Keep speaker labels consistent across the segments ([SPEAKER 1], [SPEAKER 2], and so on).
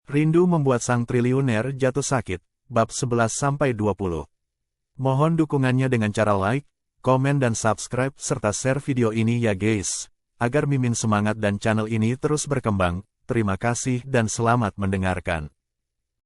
[SPEAKER 1] Rindu membuat sang triliuner jatuh sakit, bab 11-20. Mohon dukungannya dengan cara like, komen dan subscribe serta share video ini ya guys, agar Mimin semangat dan channel ini terus berkembang. Terima kasih dan selamat mendengarkan.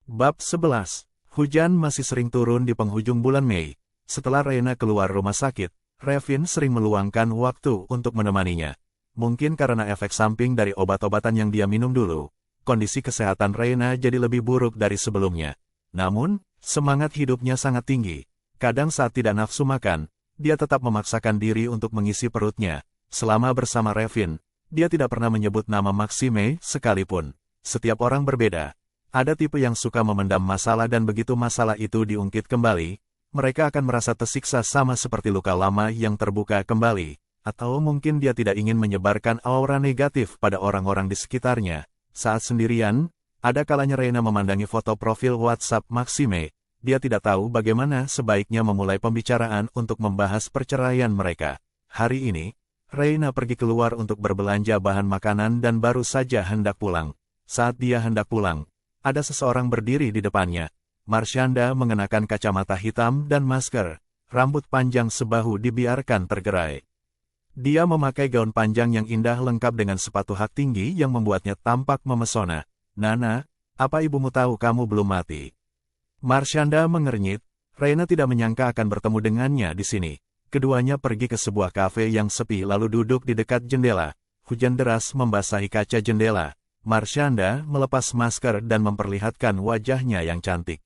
[SPEAKER 1] Bab 11. Hujan masih sering turun di penghujung bulan Mei. Setelah Reina keluar rumah sakit, Revin sering meluangkan waktu untuk menemaninya. Mungkin karena efek samping dari obat-obatan yang dia minum dulu, kondisi kesehatan Reina jadi lebih buruk dari sebelumnya. Namun, semangat hidupnya sangat tinggi. Kadang saat tidak nafsu makan, dia tetap memaksakan diri untuk mengisi perutnya. Selama bersama Revin, dia tidak pernah menyebut nama Maxime sekalipun. Setiap orang berbeda. Ada tipe yang suka memendam masalah dan begitu masalah itu diungkit kembali, mereka akan merasa tersiksa sama seperti luka lama yang terbuka kembali. Atau mungkin dia tidak ingin menyebarkan aura negatif pada orang-orang di sekitarnya. Saat sendirian, ada kalanya Reina memandangi foto profil WhatsApp Maxime. Dia tidak tahu bagaimana sebaiknya memulai pembicaraan untuk membahas perceraian mereka. Hari ini, Reina pergi keluar untuk berbelanja bahan makanan dan baru saja hendak pulang. Saat dia hendak pulang, ada seseorang berdiri di depannya. Marshanda mengenakan kacamata hitam dan masker, rambut panjang sebahu dibiarkan tergerai. Dia memakai gaun panjang yang indah lengkap dengan sepatu hak tinggi yang membuatnya tampak memesona. Nana, apa ibumu tahu kamu belum mati? Marshanda mengernyit. Reina tidak menyangka akan bertemu dengannya di sini. Keduanya pergi ke sebuah kafe yang sepi lalu duduk di dekat jendela. Hujan deras membasahi kaca jendela. Marshanda melepas masker dan memperlihatkan wajahnya yang cantik.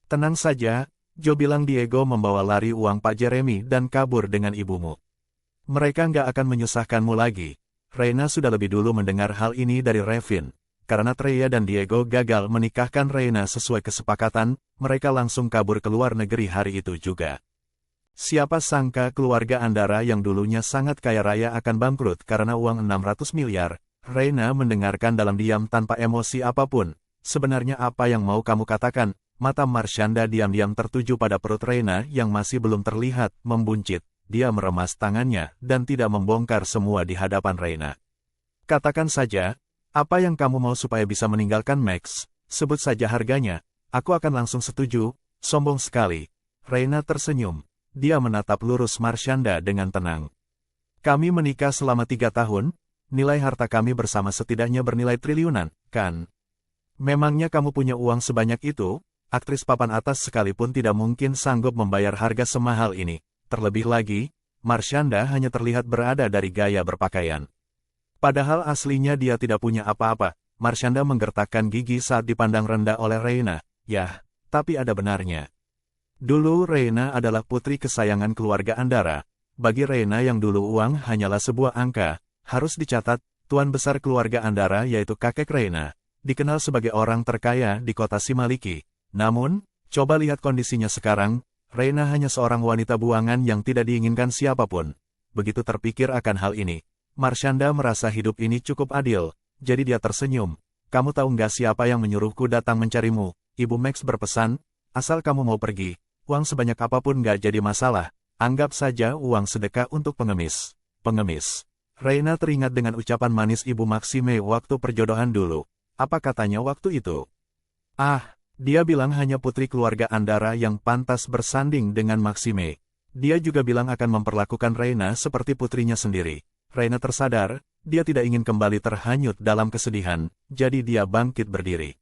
[SPEAKER 1] Tenang saja, Jo bilang Diego membawa lari uang Pak Jeremy dan kabur dengan ibumu. Mereka nggak akan menyusahkanmu lagi. Reina sudah lebih dulu mendengar hal ini dari Revin. Karena Treya dan Diego gagal menikahkan Reina sesuai kesepakatan, mereka langsung kabur ke luar negeri hari itu juga. Siapa sangka keluarga Andara yang dulunya sangat kaya raya akan bangkrut karena uang 600 miliar. Reina mendengarkan dalam diam tanpa emosi apapun. Sebenarnya apa yang mau kamu katakan? Mata Marshanda diam-diam tertuju pada perut Reina yang masih belum terlihat membuncit. Dia meremas tangannya dan tidak membongkar semua di hadapan Reina. Katakan saja, apa yang kamu mau supaya bisa meninggalkan Max? Sebut saja harganya, aku akan langsung setuju. Sombong sekali. Reina tersenyum. Dia menatap lurus Marshanda dengan tenang. Kami menikah selama 3 tahun, nilai harta kami bersama setidaknya bernilai triliunan, kan? Memangnya kamu punya uang sebanyak itu? Aktris papan atas sekalipun tidak mungkin sanggup membayar harga semahal ini. Terlebih lagi, Marshanda hanya terlihat berada dari gaya berpakaian. Padahal aslinya dia tidak punya apa-apa. Marshanda menggertakkan gigi saat dipandang rendah oleh Reina. Yah, tapi ada benarnya. Dulu Reina adalah putri kesayangan keluarga Andara. Bagi Reina yang dulu uang hanyalah sebuah angka. Harus dicatat, tuan besar keluarga Andara yaitu kakek Reina, dikenal sebagai orang terkaya di kota Simaliki. Namun, coba lihat kondisinya sekarang. Reina hanya seorang wanita buangan yang tidak diinginkan siapapun. Begitu terpikir akan hal ini, Marshanda merasa hidup ini cukup adil, jadi dia tersenyum. Kamu tahu nggak siapa yang menyuruhku datang mencarimu? Ibu Max berpesan, asal kamu mau pergi, uang sebanyak apapun nggak jadi masalah. Anggap saja uang sedekah untuk pengemis. Pengemis. Reina teringat dengan ucapan manis Ibu Maxime waktu perjodohan dulu. Apa katanya waktu itu? Dia bilang hanya putri keluarga Andara yang pantas bersanding dengan Maxime. Dia juga bilang akan memperlakukan Reina seperti putrinya sendiri. Reina tersadar, dia tidak ingin kembali terhanyut dalam kesedihan, jadi dia bangkit berdiri.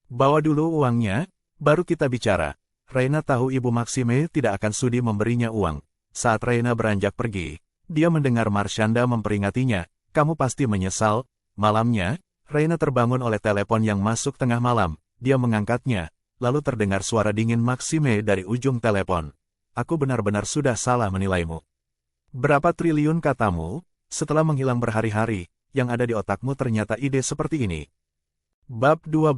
[SPEAKER 1] Bawa dulu uangnya, baru kita bicara. Reina tahu Ibu Maxime tidak akan sudi memberinya uang. Saat Reina beranjak pergi, dia mendengar Marshanda memperingatinya, kamu pasti menyesal. Malamnya, Reina terbangun oleh telepon yang masuk tengah malam. Dia mengangkatnya, lalu terdengar suara dingin Maxime dari ujung telepon. Aku benar-benar sudah salah menilaimu. Berapa triliun katamu? Setelah menghilang berhari-hari, yang ada di otakmu ternyata ide seperti ini. Bab 12.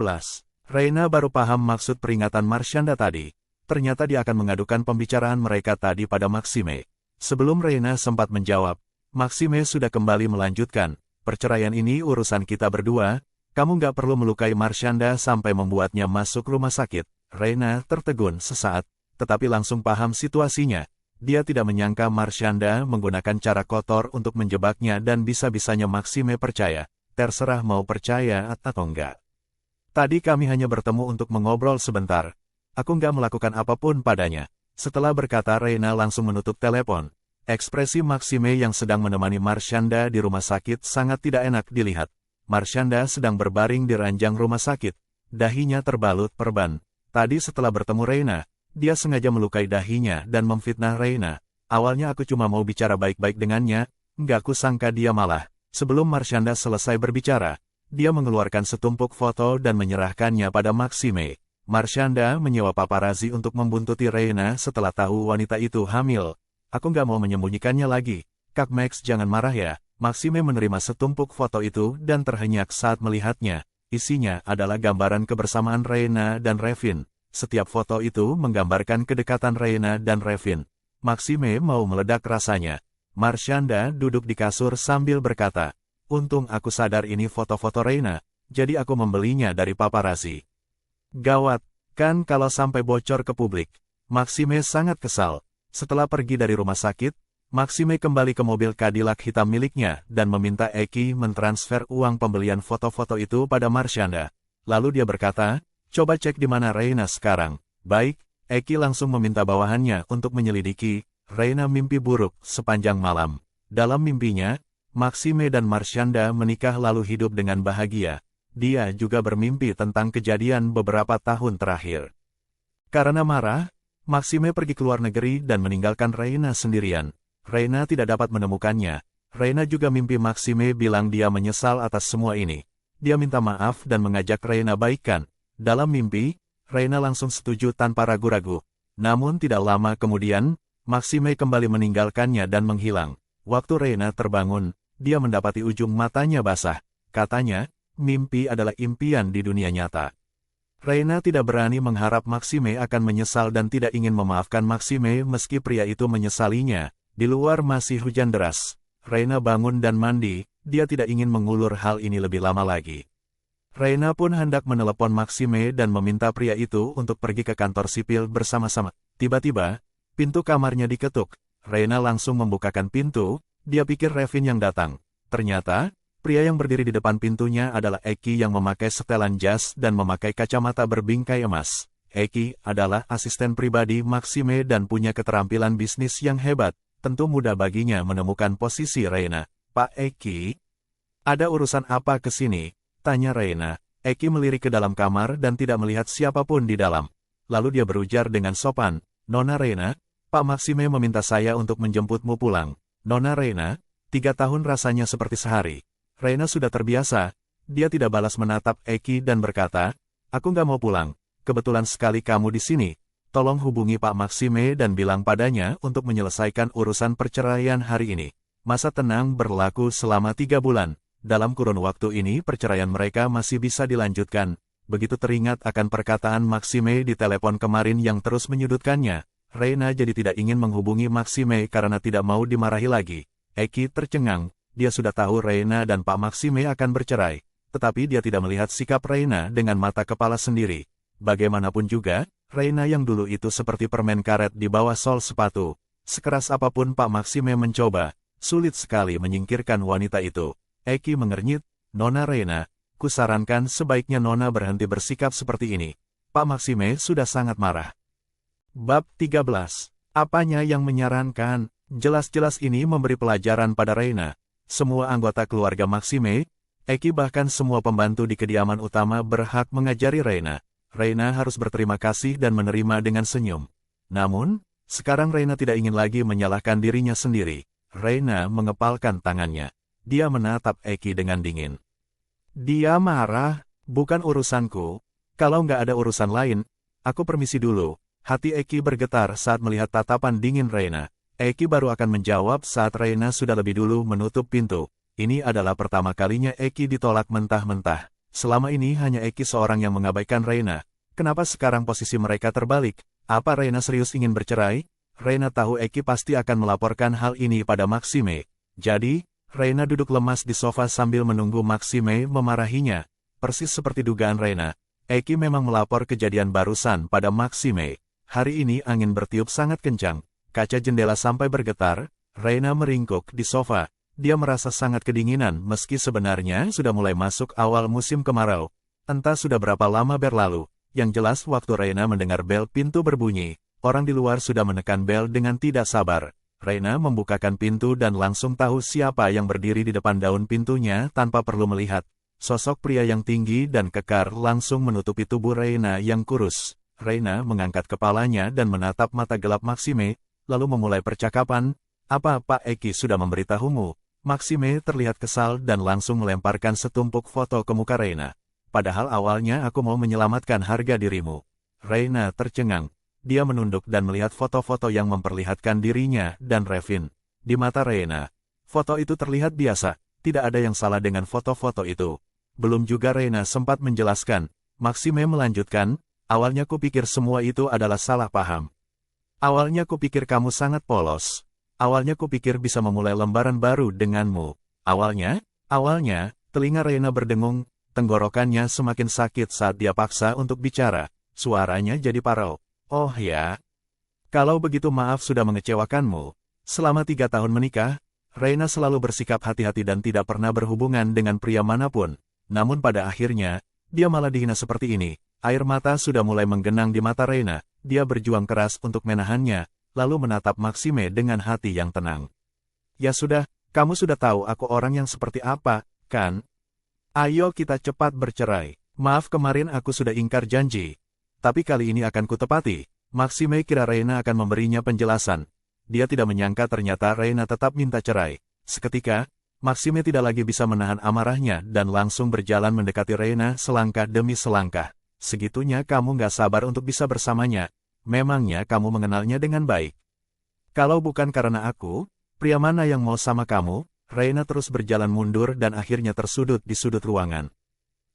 [SPEAKER 1] Reina baru paham maksud peringatan Marshanda tadi. Ternyata dia akan mengadukan pembicaraan mereka tadi pada Maxime. Sebelum Reina sempat menjawab, Maxime sudah kembali melanjutkan. Perceraian ini urusan kita berdua. Kamu nggak perlu melukai Marshanda sampai membuatnya masuk rumah sakit. Reina tertegun sesaat, tetapi langsung paham situasinya. Dia tidak menyangka Marshanda menggunakan cara kotor untuk menjebaknya dan bisa-bisanya Maxime percaya. Terserah mau percaya atau enggak. Tadi kami hanya bertemu untuk mengobrol sebentar. Aku nggak melakukan apapun padanya. Setelah berkata Reina langsung menutup telepon. Ekspresi Maxime yang sedang menemani Marshanda di rumah sakit sangat tidak enak dilihat. Marshanda sedang berbaring di ranjang rumah sakit. Dahinya terbalut perban. Tadi setelah bertemu Reina, dia sengaja melukai dahinya dan memfitnah Reina. Awalnya aku cuma mau bicara baik-baik dengannya, nggak kusangka dia malah. Sebelum Marshanda selesai berbicara, dia mengeluarkan setumpuk foto dan menyerahkannya pada Maxime. Marshanda menyewa paparazi untuk membuntuti Reina setelah tahu wanita itu hamil. Aku nggak mau menyembunyikannya lagi. Kak Max jangan marah ya. Maxime menerima setumpuk foto itu dan terhenyak saat melihatnya. Isinya adalah gambaran kebersamaan Reina dan Revin. Setiap foto itu menggambarkan kedekatan Reina dan Revin. Maxime mau meledak rasanya. Marshanda duduk di kasur sambil berkata, "Untung aku sadar ini foto-foto Reina, jadi aku membelinya dari paparazi." Gawat, kan kalau sampai bocor ke publik. Maxime sangat kesal. Setelah pergi dari rumah sakit, Maxime kembali ke mobil Cadillac hitam miliknya dan meminta Eki mentransfer uang pembelian foto-foto itu pada Marshanda. Lalu dia berkata, "Coba cek di mana Reina sekarang." Baik, Eki langsung meminta bawahannya untuk menyelidiki. Reina mimpi buruk sepanjang malam. Dalam mimpinya, Maxime dan Marshanda menikah lalu hidup dengan bahagia. Dia juga bermimpi tentang kejadian beberapa tahun terakhir. Karena marah, Maxime pergi ke luar negeri dan meninggalkan Reina sendirian. Reina tidak dapat menemukannya. Reina juga mimpi Maxime bilang dia menyesal atas semua ini. Dia minta maaf dan mengajak Reina baikan. Dalam mimpi, Reina langsung setuju tanpa ragu-ragu. Namun tidak lama kemudian, Maxime kembali meninggalkannya dan menghilang. Waktu Reina terbangun, dia mendapati ujung matanya basah. Katanya, mimpi adalah impian di dunia nyata. Reina tidak berani mengharap Maxime akan menyesal dan tidak ingin memaafkan Maxime meski pria itu menyesalinya. Di luar masih hujan deras. Reina bangun dan mandi, dia tidak ingin mengulur hal ini lebih lama lagi. Reina pun hendak menelepon Maxime dan meminta pria itu untuk pergi ke kantor sipil bersama-sama. Tiba-tiba, pintu kamarnya diketuk. Reina langsung membukakan pintu, dia pikir Revin yang datang. Ternyata, pria yang berdiri di depan pintunya adalah Eki yang memakai setelan jas dan memakai kacamata berbingkai emas. Eki adalah asisten pribadi Maxime dan punya keterampilan bisnis yang hebat. Tentu mudah baginya menemukan posisi Reina. "Pak Eki, ada urusan apa ke sini?" tanya Reina. Eki melirik ke dalam kamar dan tidak melihat siapapun di dalam. Lalu dia berujar dengan sopan, "Nona Reina, Pak Maxime meminta saya untuk menjemputmu pulang." Nona Reina, 3 tahun rasanya seperti sehari. Reina sudah terbiasa. Dia tidak balas menatap Eki dan berkata, "Aku nggak mau pulang. Kebetulan sekali kamu di sini. Tolong hubungi Pak Maxime dan bilang padanya untuk menyelesaikan urusan perceraian hari ini." Masa tenang berlaku selama 3 bulan. Dalam kurun waktu ini perceraian mereka masih bisa dilanjutkan. Begitu teringat akan perkataan Maxime di telepon kemarin yang terus menyudutkannya, Reina jadi tidak ingin menghubungi Maxime karena tidak mau dimarahi lagi. Eki tercengang, dia sudah tahu Reina dan Pak Maxime akan bercerai, tetapi dia tidak melihat sikap Reina dengan mata kepala sendiri. Bagaimanapun juga, Reina yang dulu itu seperti permen karet di bawah sol sepatu. Sekeras apapun Pak Maxime mencoba, sulit sekali menyingkirkan wanita itu. Eki mengernyit, "Nona Reina, kusarankan sebaiknya Nona berhenti bersikap seperti ini." Pak Maxime sudah sangat marah. Bab 13. Apanya yang menyarankan? Jelas-jelas ini memberi pelajaran pada Reina. Semua anggota keluarga Maxime, Eki bahkan semua pembantu di kediaman utama berhak mengajari Reina. Reina harus berterima kasih dan menerima dengan senyum. Namun, sekarang Reina tidak ingin lagi menyalahkan dirinya sendiri. Reina mengepalkan tangannya. Dia menatap Eki dengan dingin. "Dia marah, bukan urusanku. Kalau nggak ada urusan lain, aku permisi dulu." Hati Eki bergetar saat melihat tatapan dingin Reina. Eki baru akan menjawab saat Reina sudah lebih dulu menutup pintu. Ini adalah pertama kalinya Eki ditolak mentah-mentah. Selama ini hanya Eki seorang yang mengabaikan Reina. Kenapa sekarang posisi mereka terbalik? Apa Reina serius ingin bercerai? Reina tahu Eki pasti akan melaporkan hal ini pada Maxime. Jadi, Reina duduk lemas di sofa sambil menunggu Maxime memarahinya. Persis seperti dugaan Reina, Eki memang melapor kejadian barusan pada Maxime. Hari ini angin bertiup sangat kencang. Kaca jendela sampai bergetar. Reina meringkuk di sofa. Dia merasa sangat kedinginan meski sebenarnya sudah mulai masuk awal musim kemarau. Entah sudah berapa lama berlalu, yang jelas waktu Reina mendengar bel pintu berbunyi, orang di luar sudah menekan bel dengan tidak sabar. Reina membukakan pintu dan langsung tahu siapa yang berdiri di depan daun pintunya tanpa perlu melihat. Sosok pria yang tinggi dan kekar langsung menutupi tubuh Reina yang kurus. Reina mengangkat kepalanya dan menatap mata gelap Maxime, lalu memulai percakapan. Apa Pak Eki sudah memberitahumu? Maxime terlihat kesal dan langsung melemparkan setumpuk foto ke muka Reina. Padahal awalnya aku mau menyelamatkan harga dirimu. Reina tercengang. Dia menunduk dan melihat foto-foto yang memperlihatkan dirinya dan Revin. Di mata Reina, foto itu terlihat biasa, tidak ada yang salah dengan foto-foto itu. Belum juga Reina sempat menjelaskan. Maxime melanjutkan, awalnya kupikir semua itu adalah salah paham. Awalnya kupikir kamu sangat polos. Awalnya kupikir bisa memulai lembaran baru denganmu. Awalnya, telinga Reina berdengung. Tenggorokannya semakin sakit saat dia paksa untuk bicara. Suaranya jadi parau. Oh ya. Kalau begitu maaf sudah mengecewakanmu. Selama 3 tahun menikah, Reina selalu bersikap hati-hati dan tidak pernah berhubungan dengan pria manapun. Namun pada akhirnya, dia malah dihina seperti ini. Air mata sudah mulai menggenang di mata Reina. Dia berjuang keras untuk menahannya, lalu menatap Maxime dengan hati yang tenang. Ya sudah, kamu sudah tahu aku orang yang seperti apa, kan? Ayo kita cepat bercerai. Maaf kemarin aku sudah ingkar janji. Tapi kali ini akan kutepati. Maxime kira Reina akan memberinya penjelasan. Dia tidak menyangka ternyata Reina tetap minta cerai. Seketika, Maxime tidak lagi bisa menahan amarahnya dan langsung berjalan mendekati Reina selangkah demi selangkah. Segitunya kamu gak sabar untuk bisa bersamanya. Memangnya kamu mengenalnya dengan baik? Kalau bukan karena aku, pria mana yang mau sama kamu? Reina terus berjalan mundur dan akhirnya tersudut di sudut ruangan.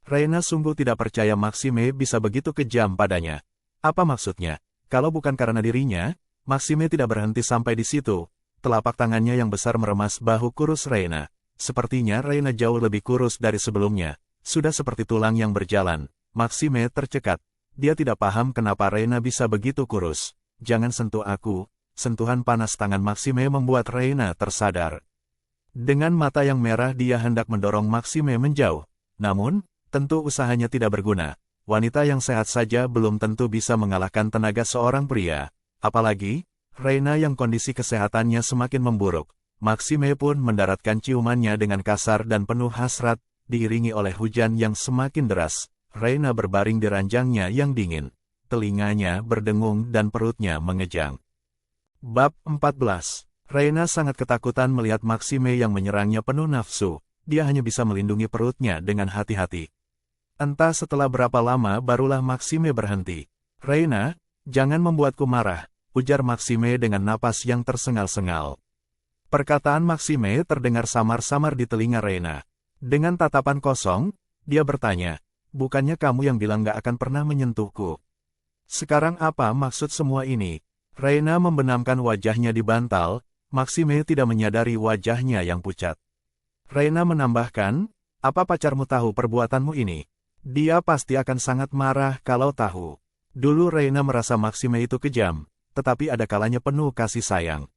[SPEAKER 1] Reina sungguh tidak percaya Maxime bisa begitu kejam padanya. Apa maksudnya? Kalau bukan karena dirinya, Maxime tidak berhenti sampai di situ. Telapak tangannya yang besar meremas bahu kurus Reina. Sepertinya Reina jauh lebih kurus dari sebelumnya. Sudah seperti tulang yang berjalan. Maxime tercekat. Dia tidak paham kenapa Reina bisa begitu kurus. Jangan sentuh aku. Sentuhan panas tangan Maxime membuat Reina tersadar. Dengan mata yang merah dia hendak mendorong Maxime menjauh. Namun, tentu usahanya tidak berguna. Wanita yang sehat saja belum tentu bisa mengalahkan tenaga seorang pria. Apalagi, Reina yang kondisi kesehatannya semakin memburuk. Maxime pun mendaratkan ciumannya dengan kasar dan penuh hasrat, diiringi oleh hujan yang semakin deras. Reina berbaring di ranjangnya yang dingin. Telinganya berdengung dan perutnya mengejang. Bab 14. Reina sangat ketakutan melihat Maxime yang menyerangnya penuh nafsu. Dia hanya bisa melindungi perutnya dengan hati-hati. Entah setelah berapa lama barulah Maxime berhenti. Reina, jangan membuatku marah, ujar Maxime dengan napas yang tersengal-sengal. Perkataan Maxime terdengar samar-samar di telinga Reina. Dengan tatapan kosong, dia bertanya, bukannya kamu yang bilang gak akan pernah menyentuhku? Sekarang apa maksud semua ini? Reina membenamkan wajahnya di bantal. Maxime tidak menyadari wajahnya yang pucat. Reina menambahkan, apa pacarmu tahu perbuatanmu ini? Dia pasti akan sangat marah kalau tahu. Dulu Reina merasa Maxime itu kejam, tetapi ada kalanya penuh kasih sayang.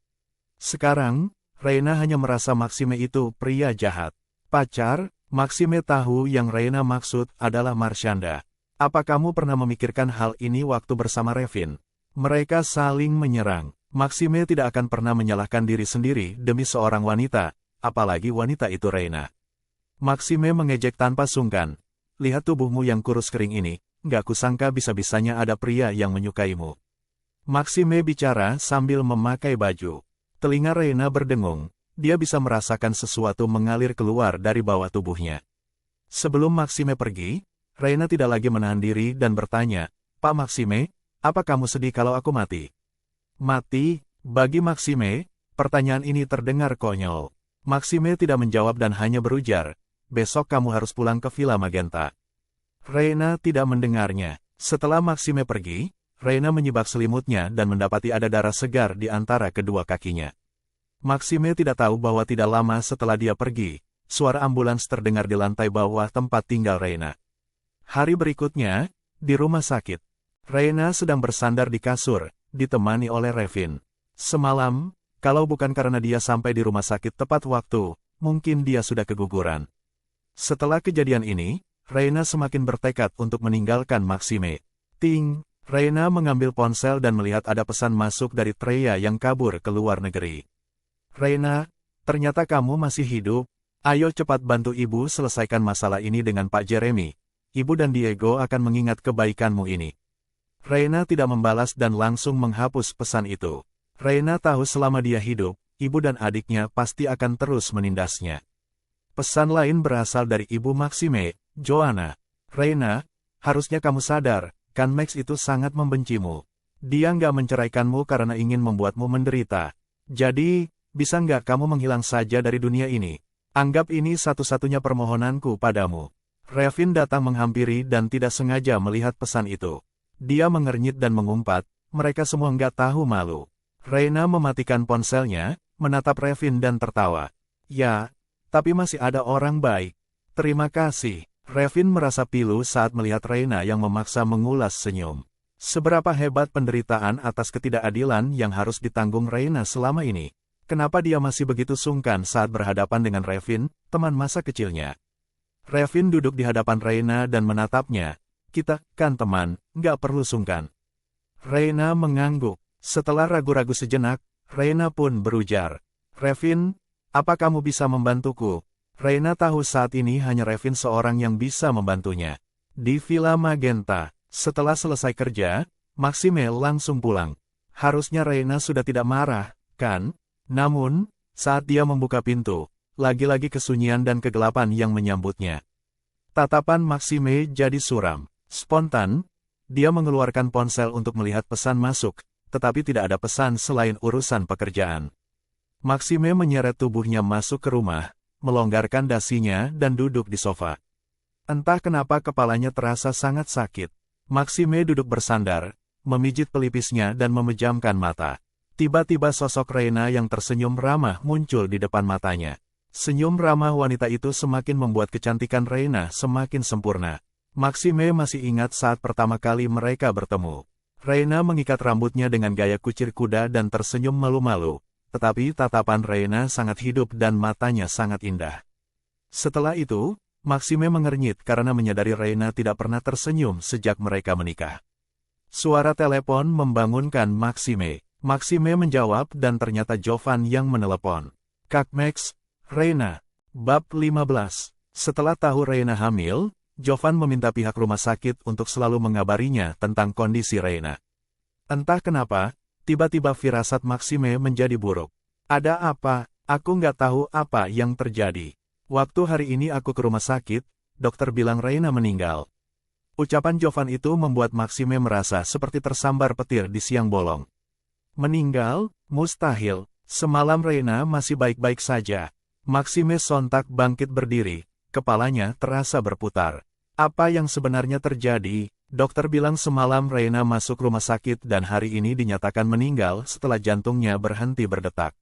[SPEAKER 1] Sekarang, Reina hanya merasa Maxime itu pria jahat. Pacar, Maxime tahu yang Reina maksud adalah Marshanda. Apa kamu pernah memikirkan hal ini waktu bersama Revin? Mereka saling menyerang. Maxime tidak akan pernah menyalahkan diri sendiri demi seorang wanita, apalagi wanita itu Reina. Maxime mengejek tanpa sungkan. Lihat tubuhmu yang kurus kering ini, gak kusangka bisa-bisanya ada pria yang menyukaimu. Maxime bicara sambil memakai baju. Telinga Reina berdengung, dia bisa merasakan sesuatu mengalir keluar dari bawah tubuhnya. Sebelum Maxime pergi, Reina tidak lagi menahan diri dan bertanya, Pak Maxime, apa kamu sedih kalau aku mati? Mati, bagi Maxime, pertanyaan ini terdengar konyol. Maxime tidak menjawab dan hanya berujar, besok kamu harus pulang ke Villa Magenta. Reina tidak mendengarnya. Setelah Maxime pergi, Reina menyibak selimutnya dan mendapati ada darah segar di antara kedua kakinya. Maxime tidak tahu bahwa tidak lama setelah dia pergi, suara ambulans terdengar di lantai bawah tempat tinggal Reina. Hari berikutnya, di rumah sakit, Reina sedang bersandar di kasur, ditemani oleh Revin. Semalam, kalau bukan karena dia sampai di rumah sakit tepat waktu, mungkin dia sudah keguguran. Setelah kejadian ini, Reina semakin bertekad untuk meninggalkan Maxime. Ting, Reina mengambil ponsel dan melihat ada pesan masuk dari Treya yang kabur ke luar negeri. Reina, ternyata kamu masih hidup. Ayo cepat bantu ibu selesaikan masalah ini dengan Pak Jeremy. Ibu dan Diego akan mengingat kebaikanmu ini. Reina tidak membalas dan langsung menghapus pesan itu. Reina tahu selama dia hidup, ibu dan adiknya pasti akan terus menindasnya. Pesan lain berasal dari ibu Maxime, Joanna. Reina, harusnya kamu sadar, kan Max itu sangat membencimu. Dia nggak menceraikanmu karena ingin membuatmu menderita. Jadi, bisa nggak kamu menghilang saja dari dunia ini? Anggap ini satu-satunya permohonanku padamu. Revin datang menghampiri dan tidak sengaja melihat pesan itu. Dia mengernyit dan mengumpat, mereka semua nggak tahu malu. Reina mematikan ponselnya, menatap Revin dan tertawa. Ya, tapi masih ada orang baik. Terima kasih. Revin merasa pilu saat melihat Reina yang memaksa mengulas senyum. Seberapa hebat penderitaan atas ketidakadilan yang harus ditanggung Reina selama ini. Kenapa dia masih begitu sungkan saat berhadapan dengan Revin, teman masa kecilnya? Revin duduk di hadapan Reina dan menatapnya. Kita, kan teman, nggak perlu sungkan. Reina mengangguk. Setelah ragu-ragu sejenak, Reina pun berujar. Revin, apa kamu bisa membantuku? Reina tahu saat ini hanya Revin seorang yang bisa membantunya. Di Villa Magenta, setelah selesai kerja, Maxime langsung pulang. Harusnya Reina sudah tidak marah, kan? Namun, saat dia membuka pintu, lagi-lagi kesunyian dan kegelapan yang menyambutnya. Tatapan Maxime jadi suram. Spontan, dia mengeluarkan ponsel untuk melihat pesan masuk, tetapi tidak ada pesan selain urusan pekerjaan. Maxime menyeret tubuhnya masuk ke rumah, melonggarkan dasinya dan duduk di sofa. Entah kenapa kepalanya terasa sangat sakit. Maxime duduk bersandar, memijit pelipisnya dan memejamkan mata. Tiba-tiba sosok Reina yang tersenyum ramah muncul di depan matanya. Senyum ramah wanita itu semakin membuat kecantikan Reina semakin sempurna. Maxime masih ingat saat pertama kali mereka bertemu. Reina mengikat rambutnya dengan gaya kucir kuda dan tersenyum malu-malu. Tetapi tatapan Reina sangat hidup dan matanya sangat indah. Setelah itu, Maxime mengernyit karena menyadari Reina tidak pernah tersenyum sejak mereka menikah. Suara telepon membangunkan Maxime. Maxime menjawab dan ternyata Jovan yang menelepon. Kak Max, Reina. Bab 15. Setelah tahu Reina hamil, Jovan meminta pihak rumah sakit untuk selalu mengabarinya tentang kondisi Reina. Entah kenapa, tiba-tiba firasat Maxime menjadi buruk. Ada apa? Aku nggak tahu apa yang terjadi. Waktu hari ini aku ke rumah sakit, dokter bilang Reina meninggal. Ucapan Jovan itu membuat Maxime merasa seperti tersambar petir di siang bolong. Meninggal? Mustahil. Semalam Reina masih baik-baik saja. Maxime sontak bangkit berdiri. Kepalanya terasa berputar. Apa yang sebenarnya terjadi? Dokter bilang semalam Reina masuk rumah sakit dan hari ini dinyatakan meninggal setelah jantungnya berhenti berdetak.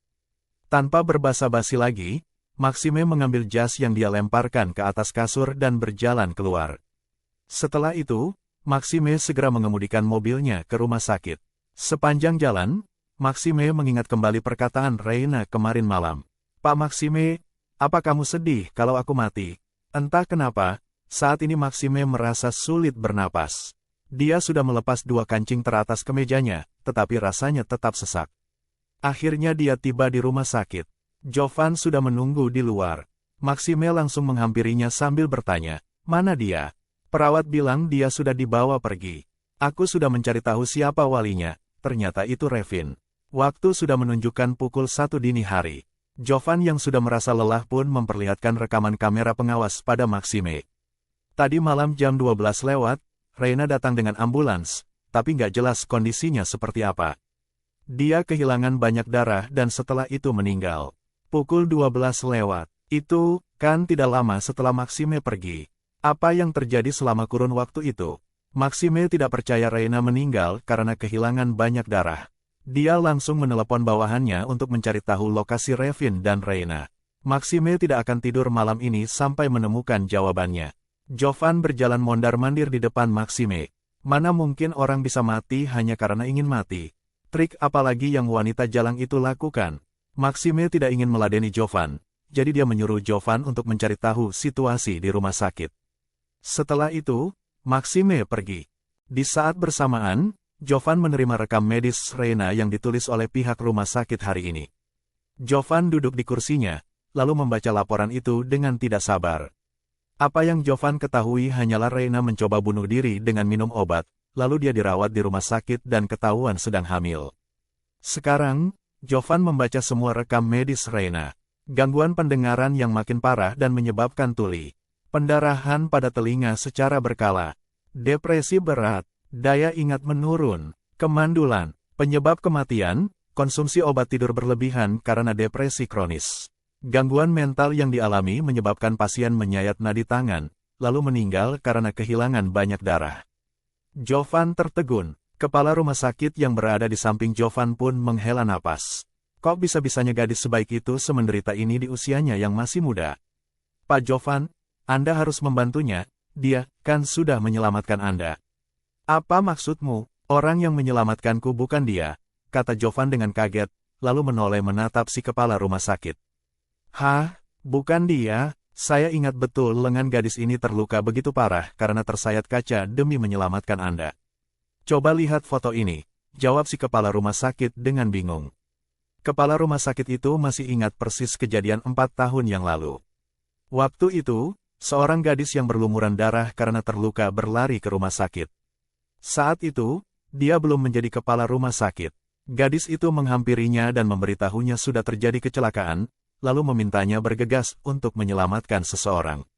[SPEAKER 1] Tanpa berbasa-basi lagi, Maxime mengambil jas yang dia lemparkan ke atas kasur dan berjalan keluar. Setelah itu, Maxime segera mengemudikan mobilnya ke rumah sakit. Sepanjang jalan, Maxime mengingat kembali perkataan Reina kemarin malam. Pak Maxime, apa kamu sedih kalau aku mati? Entah kenapa, saat ini Maxime merasa sulit bernapas. Dia sudah melepas 2 kancing teratas kemejanya, tetapi rasanya tetap sesak. Akhirnya dia tiba di rumah sakit. Jovan sudah menunggu di luar. Maxime langsung menghampirinya sambil bertanya, mana dia? Perawat bilang dia sudah dibawa pergi. Aku sudah mencari tahu siapa walinya, ternyata itu Revin. Waktu sudah menunjukkan pukul 1 dini hari. Jovan yang sudah merasa lelah pun memperlihatkan rekaman kamera pengawas pada Maxime. Tadi malam jam 12 lewat, Reina datang dengan ambulans, tapi nggak jelas kondisinya seperti apa. Dia kehilangan banyak darah dan setelah itu meninggal. Pukul 12 lewat, itu kan tidak lama setelah Maxime pergi. Apa yang terjadi selama kurun waktu itu? Maxime tidak percaya Reina meninggal karena kehilangan banyak darah. Dia langsung menelepon bawahannya untuk mencari tahu lokasi Revin dan Reina. Maxime tidak akan tidur malam ini sampai menemukan jawabannya. Jovan berjalan mondar-mandir di depan Maxime. Mana mungkin orang bisa mati hanya karena ingin mati? Trik apalagi yang wanita jalang itu lakukan? Maxime tidak ingin meladeni Jovan, jadi dia menyuruh Jovan untuk mencari tahu situasi di rumah sakit. Setelah itu, Maxime pergi. Di saat bersamaan, Jovan menerima rekam medis Reina yang ditulis oleh pihak rumah sakit hari ini. Jovan duduk di kursinya, lalu membaca laporan itu dengan tidak sabar. Apa yang Jovan ketahui hanyalah Reina mencoba bunuh diri dengan minum obat, lalu dia dirawat di rumah sakit dan ketahuan sedang hamil. Sekarang, Jovan membaca semua rekam medis Reina. Gangguan pendengaran yang makin parah dan menyebabkan tuli. Pendarahan pada telinga secara berkala. Depresi berat, daya ingat menurun, kemandulan, penyebab kematian, konsumsi obat tidur berlebihan karena depresi kronis. Gangguan mental yang dialami menyebabkan pasien menyayat nadi tangan, lalu meninggal karena kehilangan banyak darah. Jovan tertegun. Kepala rumah sakit yang berada di samping Jovan pun menghela napas. Kok bisa-bisanya gadis sebaik itu semenderita ini di usianya yang masih muda? Pak Jovan, Anda harus membantunya, dia kan sudah menyelamatkan Anda. Apa maksudmu? Orang yang menyelamatkanku bukan dia, kata Jovan dengan kaget, lalu menoleh menatap si kepala rumah sakit. Hah, bukan dia, saya ingat betul lengan gadis ini terluka begitu parah karena tersayat kaca demi menyelamatkan Anda. Coba lihat foto ini, jawab si kepala rumah sakit dengan bingung. Kepala rumah sakit itu masih ingat persis kejadian 4 tahun yang lalu. Waktu itu, seorang gadis yang berlumuran darah karena terluka berlari ke rumah sakit. Saat itu, dia belum menjadi kepala rumah sakit. Gadis itu menghampirinya dan memberitahunya sudah terjadi kecelakaan, lalu memintanya bergegas untuk menyelamatkan seseorang.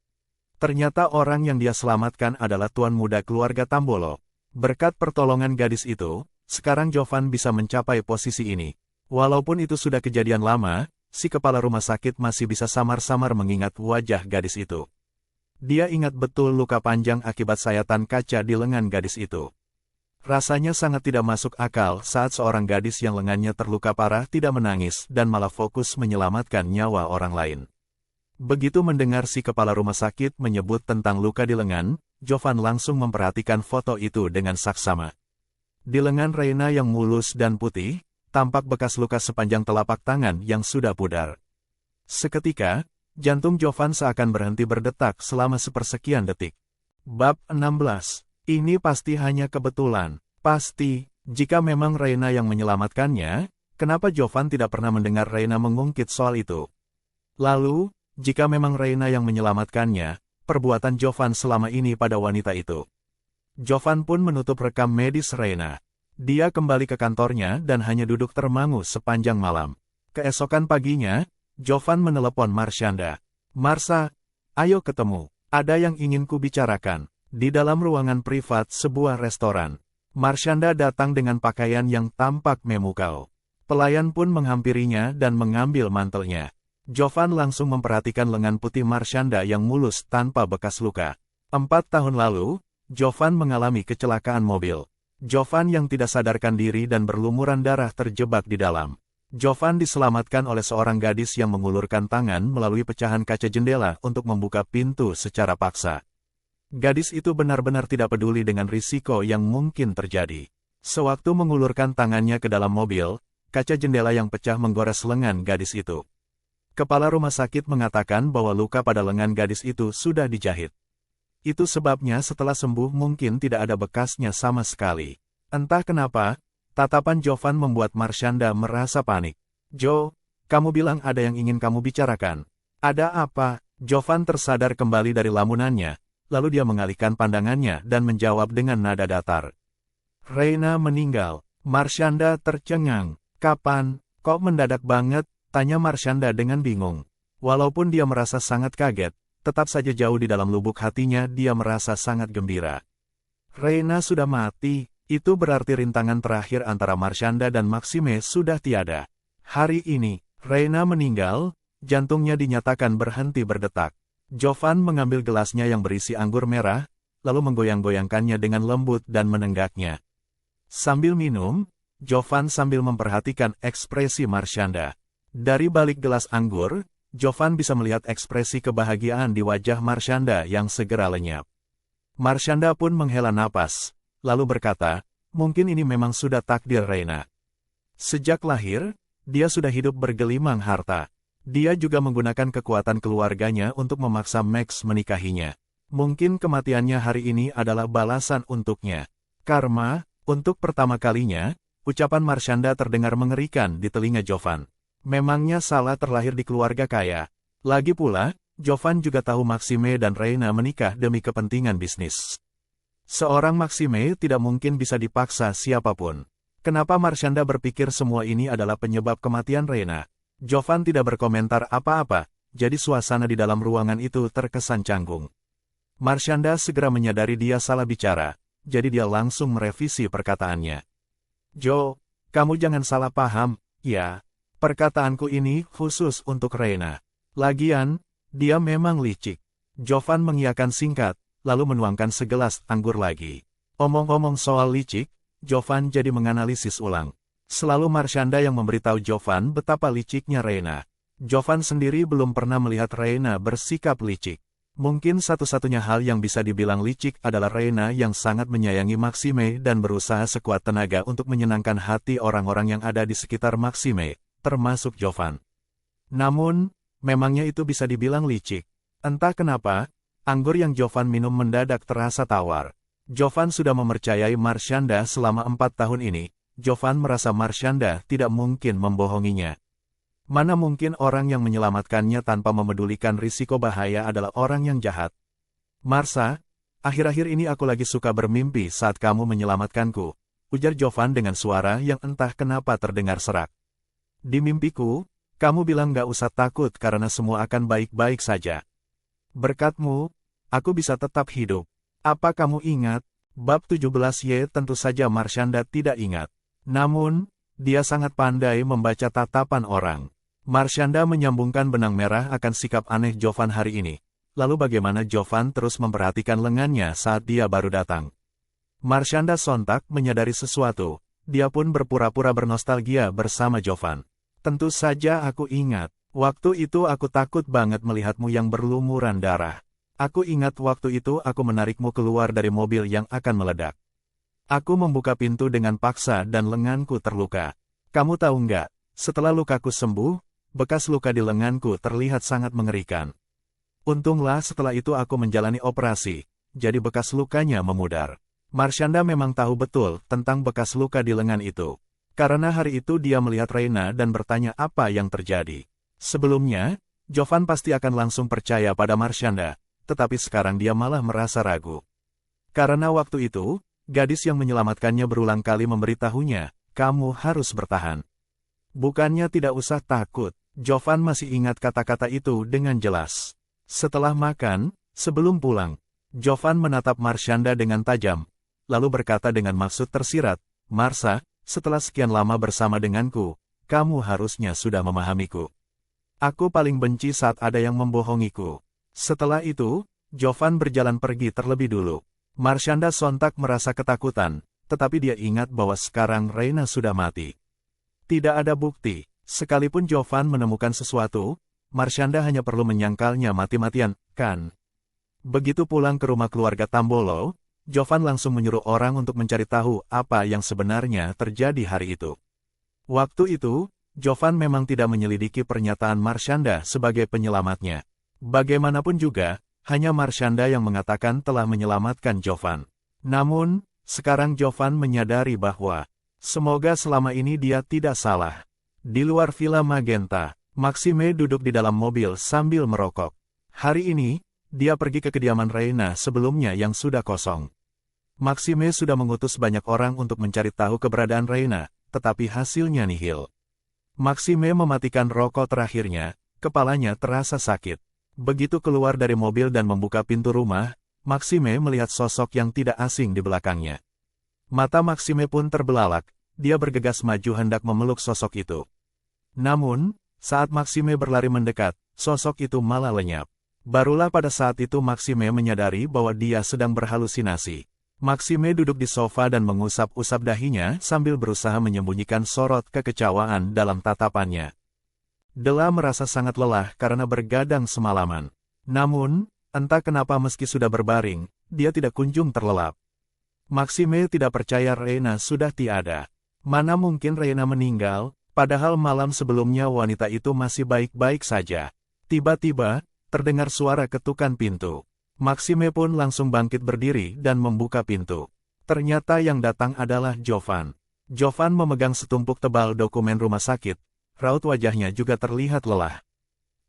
[SPEAKER 1] Ternyata orang yang dia selamatkan adalah tuan muda keluarga Tambolo. Berkat pertolongan gadis itu, sekarang Jovan bisa mencapai posisi ini. Walaupun itu sudah kejadian lama, si kepala rumah sakit masih bisa samar-samar mengingat wajah gadis itu. Dia ingat betul luka panjang akibat sayatan kaca di lengan gadis itu. Rasanya sangat tidak masuk akal saat seorang gadis yang lengannya terluka parah tidak menangis dan malah fokus menyelamatkan nyawa orang lain. Begitu mendengar si kepala rumah sakit menyebut tentang luka di lengan, Jovan langsung memperhatikan foto itu dengan saksama. Di lengan Reina yang mulus dan putih, tampak bekas luka sepanjang telapak tangan yang sudah pudar. Seketika, jantung Jovan seakan berhenti berdetak selama sepersekian detik. Bab 16. Ini pasti hanya kebetulan. Pasti, jika memang Reina yang menyelamatkannya, kenapa Jovan tidak pernah mendengar Reina mengungkit soal itu? Lalu, jika memang Reina yang menyelamatkannya, perbuatan Jovan selama ini pada wanita itu. Jovan pun menutup rekam medis Reina. Dia kembali ke kantornya dan hanya duduk termangu sepanjang malam. Keesokan paginya, Jovan menelepon Marshanda. Marsa, ayo ketemu. Ada yang ingin ku bicarakan. Di dalam ruangan privat sebuah restoran. Marshanda datang dengan pakaian yang tampak memukau. Pelayan pun menghampirinya dan mengambil mantelnya. Jovan langsung memperhatikan lengan putih Marshanda yang mulus tanpa bekas luka. 4 tahun lalu, Jovan mengalami kecelakaan mobil. Jovan yang tidak sadarkan diri dan berlumuran darah terjebak di dalam. Jovan diselamatkan oleh seorang gadis yang mengulurkan tangan melalui pecahan kaca jendela untuk membuka pintu secara paksa. Gadis itu benar-benar tidak peduli dengan risiko yang mungkin terjadi. Sewaktu mengulurkan tangannya ke dalam mobil, kaca jendela yang pecah menggores lengan gadis itu. Kepala rumah sakit mengatakan bahwa luka pada lengan gadis itu sudah dijahit. Itu sebabnya setelah sembuh mungkin tidak ada bekasnya sama sekali. Entah kenapa, tatapan Jovan membuat Marshanda merasa panik. Jo, kamu bilang ada yang ingin kamu bicarakan. Ada apa? Jovan tersadar kembali dari lamunannya. Lalu dia mengalihkan pandangannya dan menjawab dengan nada datar. Reina meninggal. Marshanda tercengang. Kapan? Kok mendadak banget? Tanya Marshanda dengan bingung. Walaupun dia merasa sangat kaget, tetap saja jauh di dalam lubuk hatinya dia merasa sangat gembira. Reina sudah mati, itu berarti rintangan terakhir antara Marshanda dan Maxime sudah tiada. Hari ini, Reina meninggal, jantungnya dinyatakan berhenti berdetak. Jovan mengambil gelasnya yang berisi anggur merah, lalu menggoyang-goyangkannya dengan lembut dan menenggaknya. Sambil minum, Jovan sambil memperhatikan ekspresi Marshanda. Dari balik gelas anggur, Jovan bisa melihat ekspresi kebahagiaan di wajah Marshanda yang segera lenyap. Marshanda pun menghela napas, lalu berkata, mungkin ini memang sudah takdir Reina. Sejak lahir, dia sudah hidup bergelimang harta. Dia juga menggunakan kekuatan keluarganya untuk memaksa Max menikahinya. Mungkin kematiannya hari ini adalah balasan untuknya. Karma, untuk pertama kalinya, ucapan Marshanda terdengar mengerikan di telinga Jovan. Memangnya salah terlahir di keluarga kaya. Lagi pula, Jovan juga tahu Maxime dan Reina menikah demi kepentingan bisnis. Seorang Maxime tidak mungkin bisa dipaksa siapapun. Kenapa Marshanda berpikir semua ini adalah penyebab kematian Reina? Jovan tidak berkomentar apa-apa, jadi suasana di dalam ruangan itu terkesan canggung. Marshanda segera menyadari dia salah bicara, jadi dia langsung merevisi perkataannya. Jo, kamu jangan salah paham, ya. Perkataanku ini khusus untuk Reina. Lagian, dia memang licik. Jovan mengiyakan singkat, lalu menuangkan segelas anggur lagi. Omong-omong soal licik, Jovan jadi menganalisis ulang. Selalu Marshanda yang memberitahu Jovan betapa liciknya Reina. Jovan sendiri belum pernah melihat Reina bersikap licik. Mungkin satu-satunya hal yang bisa dibilang licik adalah Reina yang sangat menyayangi Maxime dan berusaha sekuat tenaga untuk menyenangkan hati orang-orang yang ada di sekitar Maxime, termasuk Jovan. Namun, memangnya itu bisa dibilang licik? Entah kenapa, anggur yang Jovan minum mendadak terasa tawar. Jovan sudah mempercayai Marshanda selama 4 tahun ini. Jovan merasa Marshanda tidak mungkin membohonginya. Mana mungkin orang yang menyelamatkannya tanpa memedulikan risiko bahaya adalah orang yang jahat. Marsa, akhir-akhir ini aku lagi suka bermimpi saat kamu menyelamatkanku, ujar Jovan dengan suara yang entah kenapa terdengar serak. Di mimpiku, kamu bilang gak usah takut karena semua akan baik-baik saja. Berkatmu, aku bisa tetap hidup. Apa kamu ingat? Bab 17Y tentu saja Marshanda tidak ingat. Namun, dia sangat pandai membaca tatapan orang. Marshanda menyambungkan benang merah akan sikap aneh Jovan hari ini. Lalu bagaimana Jovan terus memperhatikan lengannya saat dia baru datang. Marshanda sontak menyadari sesuatu. Dia pun berpura-pura bernostalgia bersama Jovan. Tentu saja aku ingat. Waktu itu aku takut banget melihatmu yang berlumuran darah. Aku ingat waktu itu aku menarikmu keluar dari mobil yang akan meledak. Aku membuka pintu dengan paksa dan lenganku terluka. Kamu tahu nggak, setelah lukaku sembuh, bekas luka di lenganku terlihat sangat mengerikan. Untunglah setelah itu aku menjalani operasi, jadi bekas lukanya memudar. Marshanda memang tahu betul tentang bekas luka di lengan itu. Karena hari itu dia melihat Reina dan bertanya apa yang terjadi. Sebelumnya, Jovan pasti akan langsung percaya pada Marshanda, tetapi sekarang dia malah merasa ragu. Karena waktu itu, gadis yang menyelamatkannya berulang kali memberitahunya, kamu harus bertahan. Bukannya tidak usah takut, Jovan masih ingat kata-kata itu dengan jelas. Setelah makan, sebelum pulang, Jovan menatap Marshanda dengan tajam, lalu berkata dengan maksud tersirat, Marsa, setelah sekian lama bersama denganku, kamu harusnya sudah memahamiku. Aku paling benci saat ada yang membohongiku. Setelah itu, Jovan berjalan pergi terlebih dulu. Marshanda sontak merasa ketakutan, tetapi dia ingat bahwa sekarang Reina sudah mati. Tidak ada bukti, sekalipun Jovan menemukan sesuatu, Marshanda hanya perlu menyangkalnya mati-matian, kan? Begitu pulang ke rumah keluarga Tambolo, Jovan langsung menyuruh orang untuk mencari tahu apa yang sebenarnya terjadi hari itu. Waktu itu, Jovan memang tidak menyelidiki pernyataan Marshanda sebagai penyelamatnya. Bagaimanapun juga, hanya Marshanda yang mengatakan telah menyelamatkan Jovan. Namun, sekarang Jovan menyadari bahwa, semoga selama ini dia tidak salah. Di luar Villa Magenta, Maxime duduk di dalam mobil sambil merokok. Hari ini, dia pergi ke kediaman Reina sebelumnya yang sudah kosong. Maxime sudah mengutus banyak orang untuk mencari tahu keberadaan Reina, tetapi hasilnya nihil. Maxime mematikan rokok terakhirnya, kepalanya terasa sakit. Begitu keluar dari mobil dan membuka pintu rumah, Maxime melihat sosok yang tidak asing di belakangnya. Mata Maxime pun terbelalak, dia bergegas maju hendak memeluk sosok itu. Namun, saat Maxime berlari mendekat, sosok itu malah lenyap. Barulah pada saat itu Maxime menyadari bahwa dia sedang berhalusinasi. Maxime duduk di sofa dan mengusap-usap dahinya sambil berusaha menyembunyikan sorot kekecewaan dalam tatapannya. Della merasa sangat lelah karena bergadang semalaman. Namun, entah kenapa meski sudah berbaring, dia tidak kunjung terlelap. Maxime tidak percaya Reina sudah tiada. Mana mungkin Reina meninggal, padahal malam sebelumnya wanita itu masih baik-baik saja. Tiba-tiba, terdengar suara ketukan pintu. Maxime pun langsung bangkit berdiri dan membuka pintu. Ternyata yang datang adalah Jovan. Jovan memegang setumpuk tebal dokumen rumah sakit, raut wajahnya juga terlihat lelah.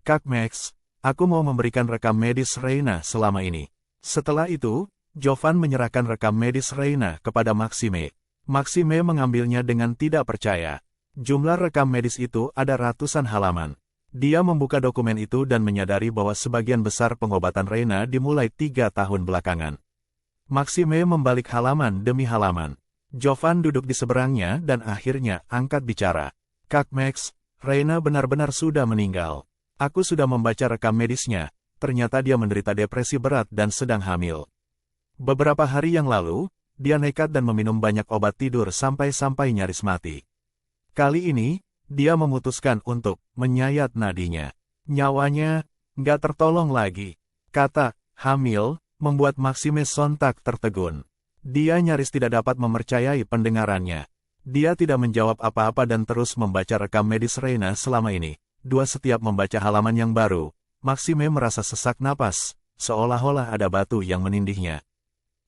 [SPEAKER 1] Kak Max, aku mau memberikan rekam medis Reina selama ini. Setelah itu, Jovan menyerahkan rekam medis Reina kepada Maxime. Maxime mengambilnya dengan tidak percaya. Jumlah rekam medis itu ada ratusan halaman. Dia membuka dokumen itu dan menyadari bahwa sebagian besar pengobatan Reina dimulai 3 tahun belakangan. Maxime membalik halaman demi halaman. Jovan duduk di seberangnya dan akhirnya angkat bicara. Kak Max, Reina benar-benar sudah meninggal. Aku sudah membaca rekam medisnya, ternyata dia menderita depresi berat dan sedang hamil. Beberapa hari yang lalu, dia nekat dan meminum banyak obat tidur sampai-sampai nyaris mati. Kali ini, dia memutuskan untuk menyayat nadinya. Nyawanya nggak tertolong lagi. Kata hamil membuat Maxime sontak tertegun. Dia nyaris tidak dapat mempercayai pendengarannya. Dia tidak menjawab apa-apa dan terus membaca rekam medis Reina selama ini. Setiap membaca halaman yang baru, Maxime merasa sesak napas, seolah-olah ada batu yang menindihnya.